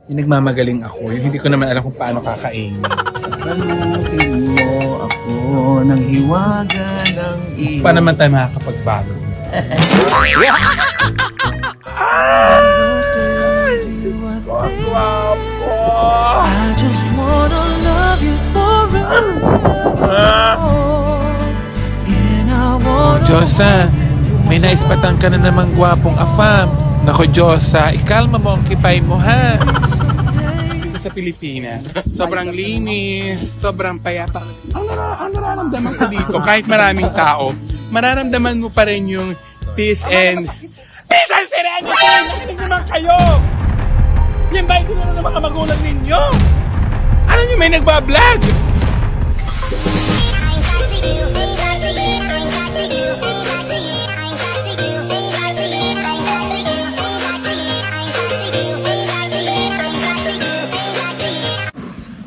Yung nagmamagaling ako, yung hindi ko naman alam kung paano kakainin. Kalutin mo ako ng hiwaga ng iyong... Paano naman tayo makakapagbago? I just wanna love you forever. And I wanna Diyosa, may naispatan ka na namang gwapong afam. Nako Diyosa, ikalma mo ang kipay mo ha. Dito sa Pilipinas, sobrang linis, sobrang payapa. Ang nararamdaman ko dito, kahit maraming tao, mararamdaman mo pa rin yung peace and serenity! Nakinig naman kayo! Yan ba ito na ng mga magulang ninyo? Ano nyo may nagbablog?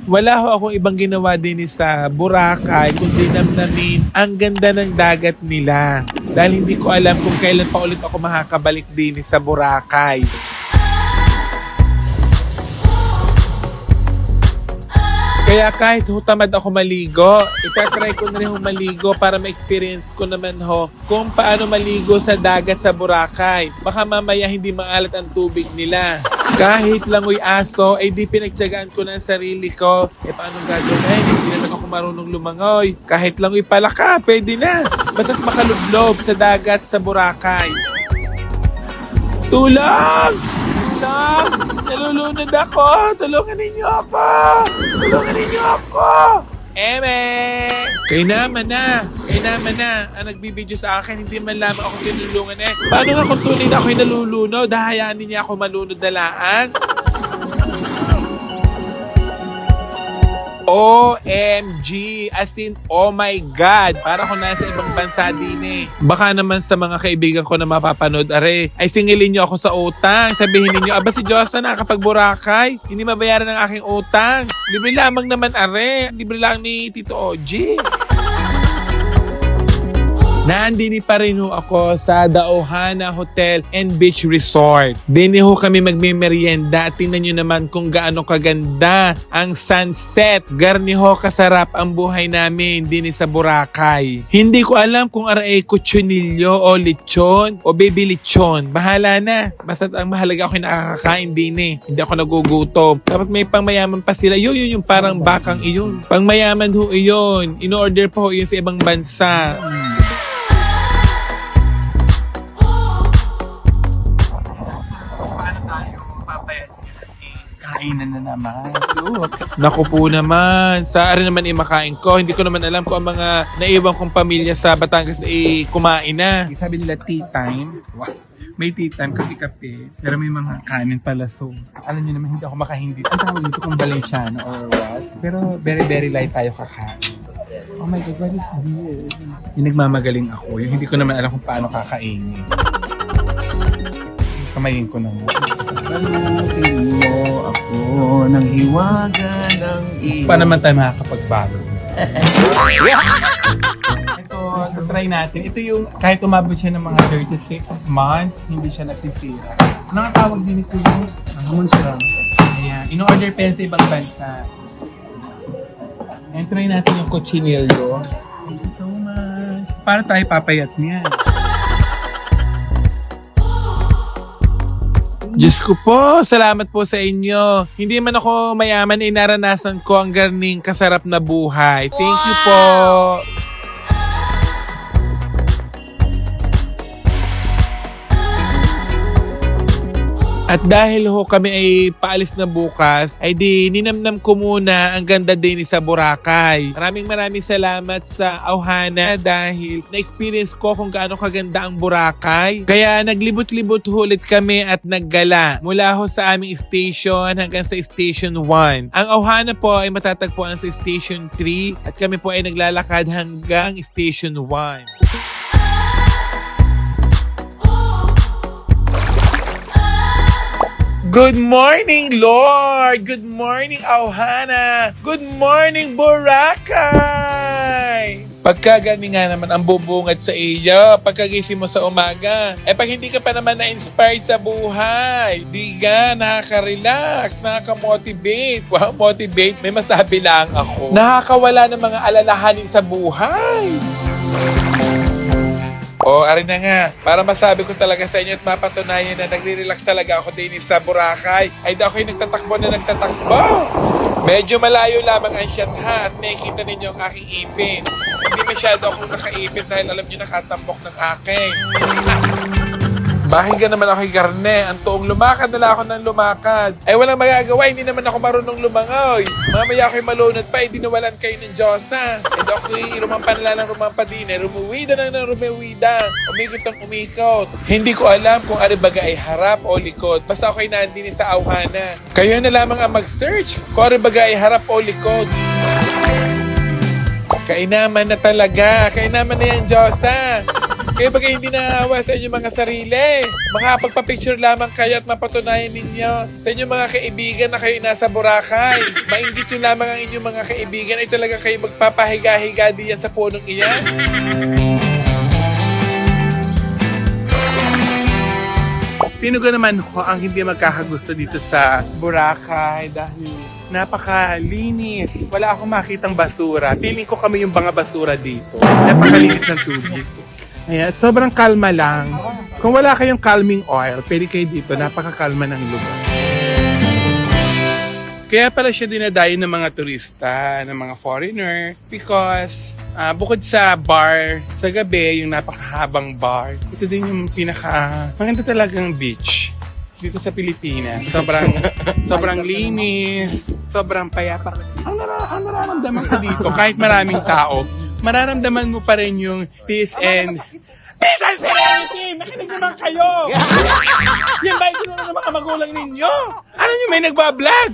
Wala ho akong ibang ginawa din sa Boracay kundi namnamin ang ganda ng dagat nila. Dahil hindi ko alam kung kailan pa ulit ako makakabalik din sa Boracay. Kaya kahit ho tamad ako maligo, itatry ko na rin ho maligo para ma-experience ko naman ho kung paano maligo sa dagat sa Boracay. Baka mamaya hindi maalat ang tubig nila. Kahit langoy aso, ay di pinagtyagaan ko na ang sarili ko. Paano gagawin? Hindi na ako marunong lumangoy. Kahit langoy palaka, pwede na. Basta't makalublob sa dagat sa Boracay. Tulong! Tulong! Nalulunod ako! Tulungan ninyo ako! Tulungan ninyo ako! Eme! Kayo naman na! Kayo naman na! Ang nagbibideo sa akin, hindi man lamang ako tinulungan eh. Paano nga kung tunay na ako'y nalulunod? Dahayaan niya ako malunod na laan? OMG! As in, oh my God! Para ako nasa ibang bansa din eh. Baka naman sa mga kaibigan ko na mapapanood, are, ay singilin niyo ako sa utang. Sabihin niyo, aba si Diyosa nakakapag Boracay. Hindi mabayaran ng aking utang. Libre lamang naman, are. Libre lang ni Tito OG. Nandini pa rin ho ako sa The Ohana Hotel and Beach Resort. Dini ho kami magme-merienda at tingnan nyo naman kung gaano kaganda ang sunset. Garni ho kasarap ang buhay namin dini sa Boracay. Hindi ko alam kung aray kuchunilyo o lechon o baby lechon. Bahala na. Basta ang mahalaga ako nakakakain dini. Hindi ako nagugutom. Tapos may pangmayaman pa sila. Yun yung parang bakang iyon. Pangmayaman ho iyon. In-order po yun sa ibang bansa. Kainan na naman. Naku po naman, sa ari naman makain ko. Hindi ko naman alam kung ang mga naiwan kong pamilya sa Batangas ay kumain na. Sabi nila tea time. May tea time, kape-kape. Pero may mga kanin pala. So, alam niyo naman, hindi ako makahindi. Ang tawag dito kung Valenciano or what. Pero very, very light tayo kakain. Oh my God, what is this? Yung nagmamagaling ako, yung hindi ko naman alam kung paano kakainin. Kamayin ko naman. Kalutin mo ako ng hiwaga ng iyong... Paano naman tayo makakapagbago? Ito, try natin. Ito yung, kahit umabot siya ng mga 36 months, hindi siya nasisira. Ano ang tawag din ito yung? Hamon siya. Ayan. In-order pa yan sa ibang bansa. And try natin yung cochinillo. Thank you so much. Paano tayo papayat niyan? Diyos ko po, salamat po sa inyo. Hindi man ako mayaman, naranasan ko ang garning kasarap na buhay. Thank you po. At dahil ho kami ay paalis na bukas, ay di ninamnam ko muna ang ganda din sa Boracay. Maraming salamat sa Ohana dahil na-experience ko kung gaano kaganda ang Boracay. Kaya naglibot-libot ulit kami at naggala mula ho sa aming station hanggang sa station 1. Ang Ohana po ay matatagpuan sa station 3 at kami po ay naglalakad hanggang station 1. Good morning, Lord! Good morning, Ohana! Good morning, Boracay! Pagka gani nga naman ang bubungad sa iyo, pagkagising mo sa umaga, pag hindi ka pa naman na-inspired sa buhay, di ka nakaka-relax, nakaka-motivate. Wow, motivate, may masabi lang ako. Nakakawala ng mga alalahanin sa buhay. Ari na nga, para masabi ko talaga sa inyo at mapatunayan na nagre-relax talaga ako din sa Boracay, ay daw ako'y nagtatakbo na nagtatakbo. Medyo malayo lamang ang shot ha, at makikita ninyo ang aking ipin. Hindi masyado akong nakaipin dahil alam nyo nakatampok ng akin. Bakit ka naman ako'y karne? Ang tuong lumakad na lang ako ng lumakad. Ay walang magagawa, hindi naman ako marunong lumangoy. Mamaya ako'y malunod pa, di nawalan kayo ng Diyosa. And ako'y rumampan lang ng rumampa din. Rumuwida na ng rumuwida. Umikot ang umikot. Hindi ko alam kung ano baga ay harap o likod. Basta ako'y nandini sa awhana. Kayo na lamang ang mag-search kung ano baga ay harap o likod. Kainaman na talaga. Kainaman na yan, Diyosa. Kaya bagay hindi naawa sa inyong mga sarili. Makapagpa-picture lamang kayo at mapatunayan ninyo sa inyong mga kaibigan na kayo nasa Boracay. Mainggit nyo lamang ang inyong mga kaibigan ay talagang kayo magpapahiga-higa diyan sa punong iyan. Sino ka naman ho ang hindi magkakagusto dito sa Boracay dahil napakalinis. Wala akong makitang basura. Feeling ko kami yung mga basura dito. Napakalinis ng tubig. Ayan, sobrang kalma lang. Kung wala kayong calming oil, pwede kayo dito, napakakalma ng lugar. Kaya pala siya dinadayo ng mga turista, ng mga foreigner, because bukod sa bar, sa gabi, yung napakahabang bar, ito din yung maganda talagang beach dito sa Pilipinas. Sobrang linis, sobrang payapa. Ang nararamdaman ko dito, kahit maraming tao, mararamdaman mo pa rin yung peace and serenity! Makinig naman kayo! Yan ba ito na ng mga magulang ninyo? Ano nyo, may nagbablog?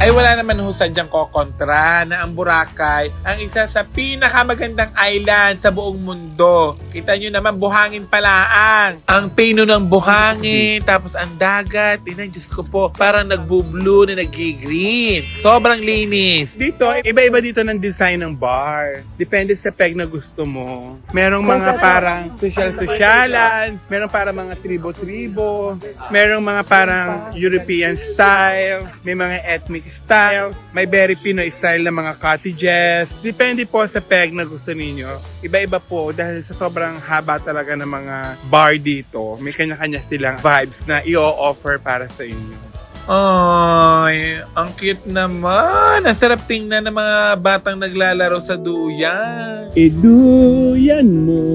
Ay wala naman ho sadyang kokontra na ang Boracay ang isa sa pinakamagandang island sa buong mundo. Kita nyo naman, buhangin palaang. Ang pino ng buhangin, tapos ang dagat. Tingnan, Diyos ko po, parang nagbo-blue na nag-green. Sobrang linis. Dito, iba-iba dito ng design ng bar. Depende sa peg na gusto mo. Merong mga parang social-socialan, merong parang mga tribo-tribo, merong mga parang European style, may mga ethnic style, may very Pinoy style na mga cottages. Depende po sa peg na gusto ninyo. Iba-iba po dahil sa sobrang haba talaga ng mga bar dito. May kanya-kanya silang vibes na i-offer para sa inyo. Ay, ang cute naman. Ang sarap tingnan ng mga batang naglalaro sa duyan. Iduyan mo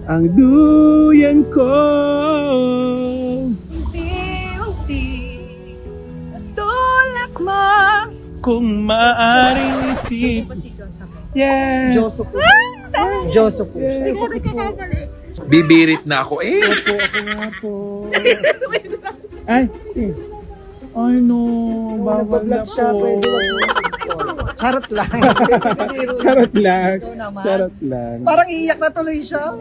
ang duyan ko. Kung maaaring isip. Yeah. Joso po. Joso po. Bibirit na ako eh. Opo, ako nga po. Ay. Ay no. Bawal na Nag-vlog siya, po. pwede wag mo. Charot lang. Charot lang. Ikaw naman. Charot lang. Parang iiyak na tuloy siya.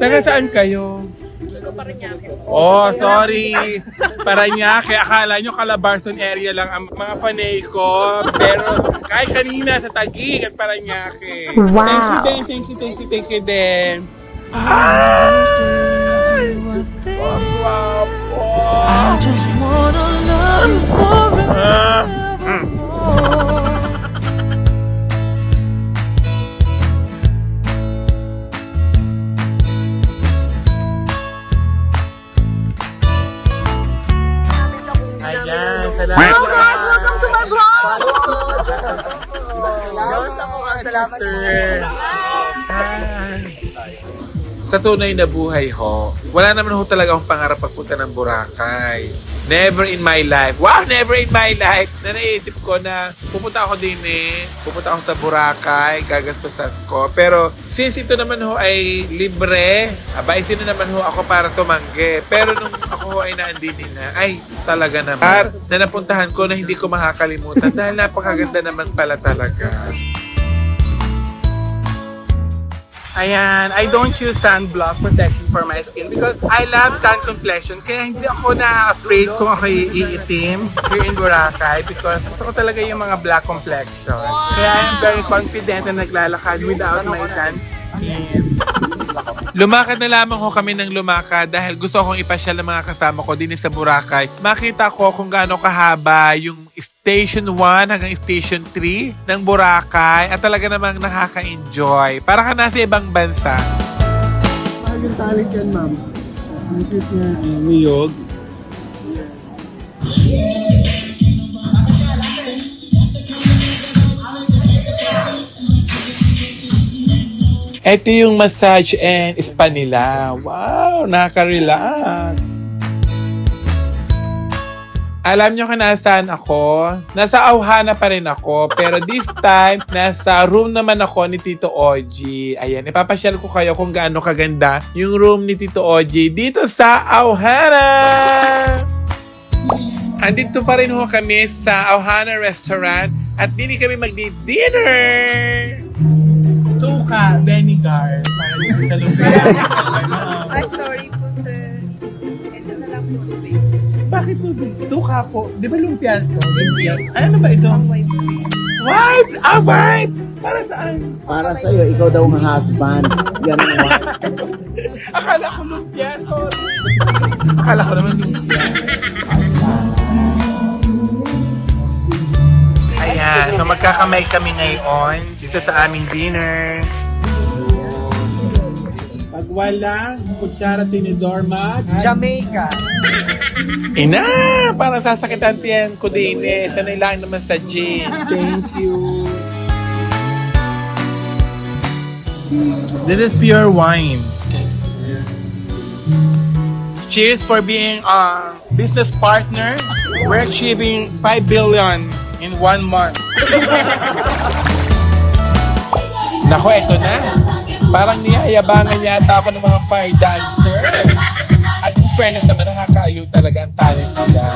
Taga saan kayo? Oh, sorry. Paranaque. Akala nyo Calabarzon area lang ang mga fanay ko. Pero kahit kanina sa Taguig at Paranaque. Wow. Thank you din. Ay! Wow po. I just wanna love you forever. Ayan, salamat. Sa tunay na buhay ho, wala naman ho talaga akong pangarap pagpunta ng Boracay. Never in my life. Wow, never in my life na naisip ko na pupunta ako din pupunta ako sa Boracay, gagastusan ko. Pero since ito naman ho ay libre, abay sino naman ho ako para tumanggi. Pero nung ako ho ay naandinin na, ay talaga naman na napuntahan ko na hindi ko makakalimutan dahil napakaganda naman pala talaga. Ayan, I don't use sunblock protection for my skin because I love tan complexion. Kaya hindi ako na-afraid kung ako iitim here in Boracay because gusto ko talaga yung mga black complexion. Kaya I'm very confident na naglalakad without my tan skin. Lumakad na lamang ho kami ng lumakad dahil gusto kong ipasyal ng mga kasama ko din sa Boracay. Makita ko kung gaano kahaba yung Station 1 hanggang Station 3 ng Boracay at talaga namang nakaka-enjoy. Para ka nasa ibang bansa. Yung talent yan, ma'am. This is Niyog. Ito yung massage and spa nila. Wow, nakaka-relax. Alam nyo kung nasaan ako? Nasa Auhana pa rin ako. Pero this time, nasa room naman ako ni Tito Oji. Ayan, ipapasyal ko kayo kung gaano kaganda yung room ni Tito Oji dito sa Auhana. Andito pa rin ho kami sa Auhana Restaurant at dini kami magdi-dinner. Suka, vinegar. Para dito sa lumpia. Ay, sorry po, sir. Ito na lang po, tubig. Bakit po? Suka po. Di ba lumpia to? Lumpia. Ano ba ito? Wipes po. Wipe! Ah, wipe! Para saan? para sa'yo, ikaw daw ang husband. Yan ang wife. Akala ko lumpia. Sorry. Akala ko naman lumpia. Ayan. So magkakamay kami ngayon dito sa aming dinner. Pag wala, kutsara tinidor mag... Jamaica. Ina! Parang sasakitan tiyan ko din eh. Sanay lang naman sa gym. Thank you. This is pure wine. Cheers for being a business partner. We're achieving 5 billion in 1 month. Nako, eto na. Parang niyayabangan yata ako ng mga fire dancer. At in fairness naman, nakakaayaw talaga ang talent nila.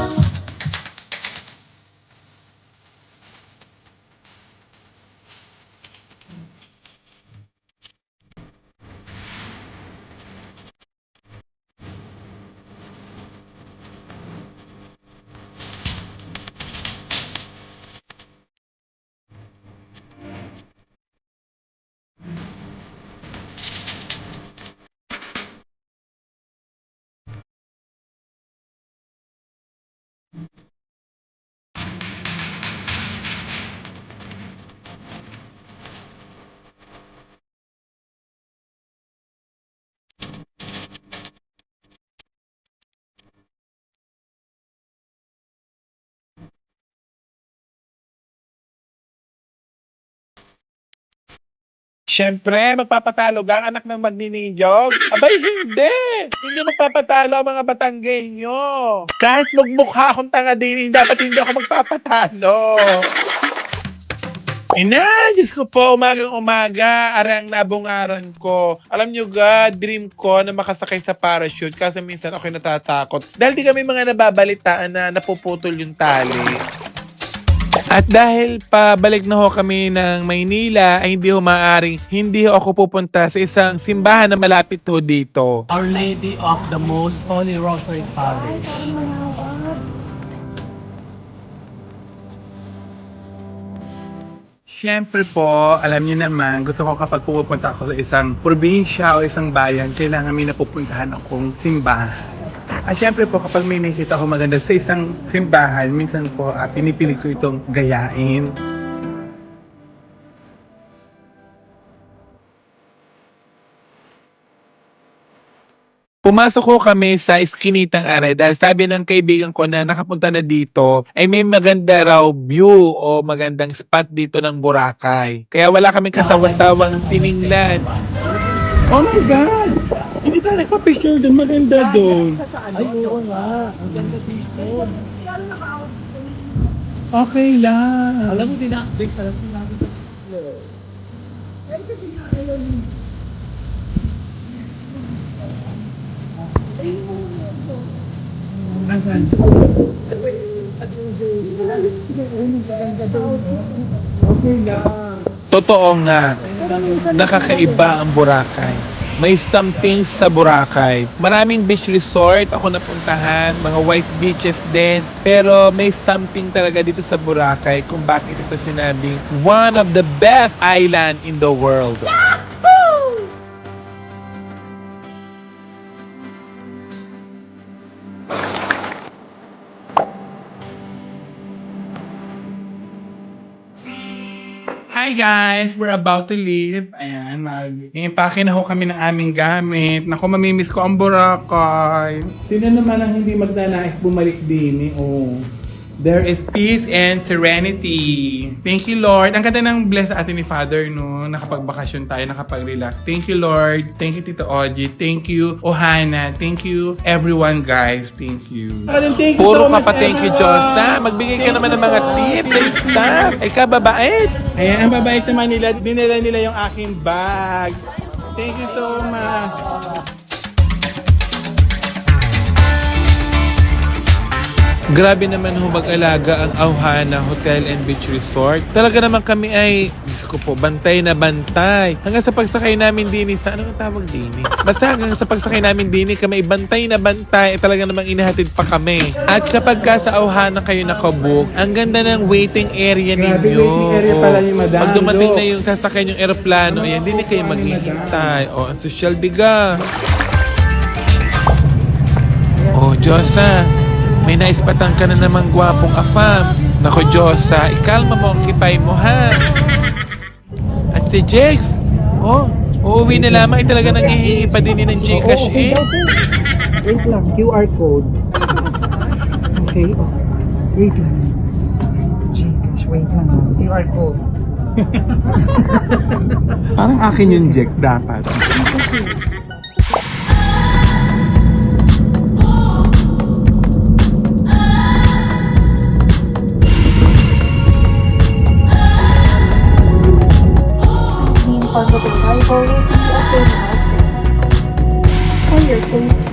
Siyempre, magpapatalo ka ang anak ng magninijog? Abay, hindi! Hindi magpapatalo ang mga Batanggenyo. Kahit magmukha akong tanga din, dapat hindi ako magpapatalo. Ina, Diyos ko po, umagang-umaga, arang nabungaran ko. Alam nyo ga, dream ko na makasakay sa parachute kasi minsan ako'y natatakot. Dahil di kami mga nababalitaan na napuputol yung tali. At dahil pabalik na ho kami ng Maynila, ay hindi ho maaaring hindi ho ako pupunta sa isang simbahan na malapit ho dito. Our Lady of the Most Holy Rosary Parish. Siyempre po, alam niyo naman, gusto ko kapag pupunta ako sa isang probinsya o isang bayan, kailangan may napupuntahan akong simbahan. At siyempre po, kapag may nakita ako maganda sa isang simbahan, minsan po pinipili ko itong gayain. Pumasok ko kami sa Iskinitang Are dahil sabi ng kaibigan ko na nakapunta na dito ay may maganda raw view o magandang spot dito ng Boracay. Kaya wala kami kasawa-sawang tiningnan. Oh my God! Hindi tayo nagpa-picture doon. Maganda doon. Ay, oo nga. Ang ganda dito. Okay lang. Alam mo din na, Dix, alam mo namin. Nasaan? Okay lang. Totoo nga. Nakakaiba ang Boracay. May something sa Boracay. Maraming beach resort ako napuntahan, mga white beaches din. Pero may something talaga dito sa Boracay kung bakit ito sinabing one of the best island in the world. Hi guys! We're about to leave. Ayan, mag-impake na ho kami ng aming gamit. Naku, mamimiss ko ang Boracay. Sino naman ang hindi magnanais bumalik din? Oh. There is peace and serenity. Thank you, Lord. Ang ganda ng bless atin ni Father, no? Nakapagbakasyon tayo, nakapag-relax. Thank you, Lord. Thank you, Tito Oji. Thank you, Ohana. Thank you, everyone, guys. Thank you. Puro ka pa, thank you, Diyosa. Magbigay ka naman ng mga tips sa staff. Ay ka, babait. Ayan, ang babait naman nila. Dinala nila yung aking bag. Thank you so much. Grabe naman ho mag-alaga ang Ohana Hotel and Beach Resort. Talaga naman kami ay, Diyos ko po, bantay na bantay. Hanggang sa pagsakay namin din sa, anong tawag din? Basta hanggang sa pagsakay namin din kami bantay na bantay. Talaga namang inahatid pa kami. At kapag ka sa Ohana kayo nakabook, ang ganda ng waiting area ninyo. waiting area pala ni Madam. Pag dumating na yung sasakyan yung eroplano, ayan, din kayo maghihintay. O, ang social diga. Oh, Diyosa. May naispatan ka na namang gwapong afam. Nako, Diyosa, ikalma mo ang kipay mo, ha? At si Jex, uuwi na lamang. Talaga nang hihingi pa din ng Gcash, eh. Wait lang, QR code. Okay, wait lang. Gcash, wait lang. QR code. Parang akin yung Jex, dapat. On the arrival will be updated. For your safety,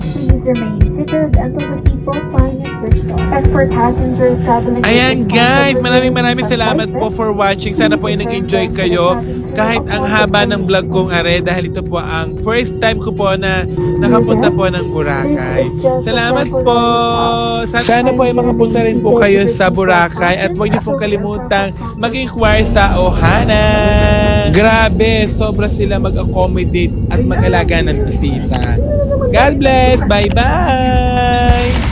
please remain seated until the people sign at whistle. As for passengers traveling Ayan guys, maraming salamat po for watching. Sana po ay nag-enjoy kayo. Kahit ang haba ng vlog kong are, dahil ito po ang first time ko po na nakapunta po ng Boracay. Salamat po! Sana po ay makapunta rin po kayo sa Boracay at huwag niyo pong kalimutang mag-inquire sa Ohana. Grabe, sobra sila mag-accommodate at mag-alaga ng bisita. God bless! Bye-bye!